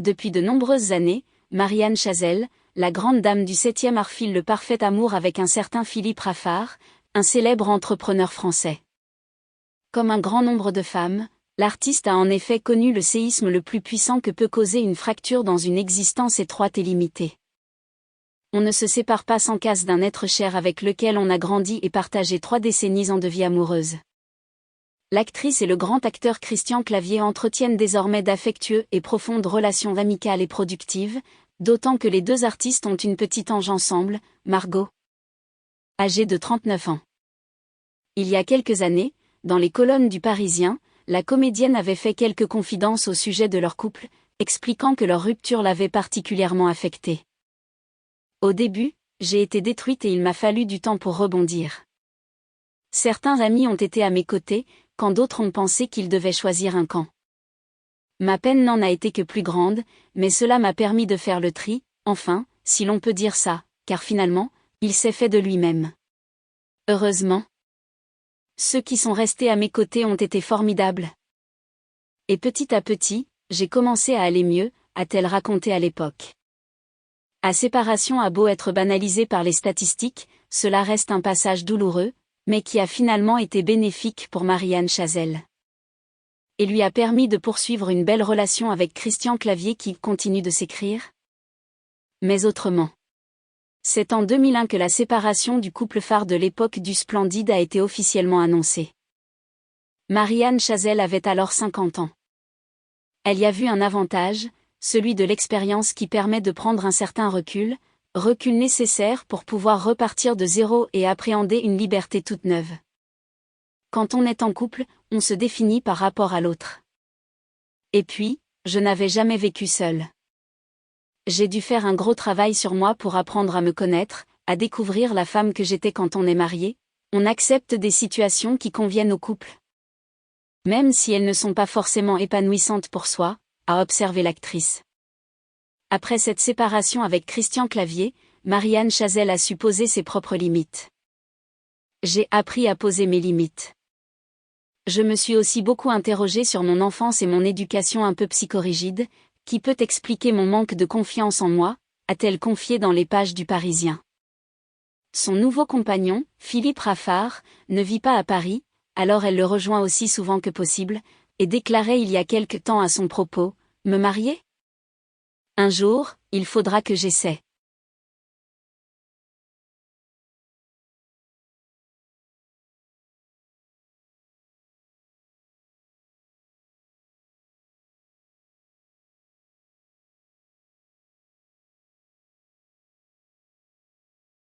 Depuis de nombreuses années, Marianne Chazelle, la grande dame du 7e art, file le parfait amour avec un certain Philippe Raffard, un célèbre entrepreneur français. Comme un grand nombre de femmes, l'artiste a en effet connu le séisme le plus puissant que peut causer une fracture dans une existence étroite et limitée. On ne se sépare pas sans casse d'un être cher avec lequel on a grandi et partagé 3 décennies de vie amoureuse. L'actrice et le grand acteur Christian Clavier entretiennent désormais d'affectueuses et profondes relations amicales et productives, d'autant que les deux artistes ont une petite ange ensemble, Margot, âgée de 39 ans. Il y a quelques années, dans les colonnes du Parisien, la comédienne avait fait quelques confidences au sujet de leur couple, expliquant que leur rupture l'avait particulièrement affectée. Au début, j'ai été détruite et il m'a fallu du temps pour rebondir. Certains amis ont été à mes côtés, quand d'autres ont pensé qu'ils devaient choisir un camp. Ma peine n'en a été que plus grande, mais cela m'a permis de faire le tri, enfin, si l'on peut dire ça, car finalement, il s'est fait de lui-même. Heureusement. Ceux qui sont restés à mes côtés ont été formidables. Et petit à petit, j'ai commencé à aller mieux, a-t-elle raconté à l'époque. La séparation a beau être banalisée par les statistiques, cela reste un passage douloureux, mais qui a finalement été bénéfique pour Marianne Chazelle. Et lui a permis de poursuivre une belle relation avec Christian Clavier qui continue de s'écrire. Mais autrement. C'est en 2001 que la séparation du couple phare de l'époque du Splendide a été officiellement annoncée. Marianne Chazelle avait alors 50 ans. Elle y a vu un avantage, celui de l'expérience qui permet de prendre un certain recul nécessaire pour pouvoir repartir de zéro et appréhender une liberté toute neuve. Quand on est en couple, on se définit par rapport à l'autre. Et puis, je n'avais jamais vécu seule. J'ai dû faire un gros travail sur moi pour apprendre à me connaître, à découvrir la femme que j'étais quand on est marié. On accepte des situations qui conviennent au couple. Même si elles ne sont pas forcément épanouissantes pour soi, a observé l'actrice. Après cette séparation avec Christian Clavier, Marianne Chazelle a su poser ses propres limites. J'ai appris à poser mes limites. Je me suis aussi beaucoup interrogée sur mon enfance et mon éducation un peu psychorigide, qui peut expliquer mon manque de confiance en moi, a-t-elle confié dans les pages du Parisien. Son nouveau compagnon, Philippe Raffard, ne vit pas à Paris, alors elle le rejoint aussi souvent que possible, et déclarait il y a quelque temps à son propos, « Me marier ? Un jour, il faudra que j'essaie. »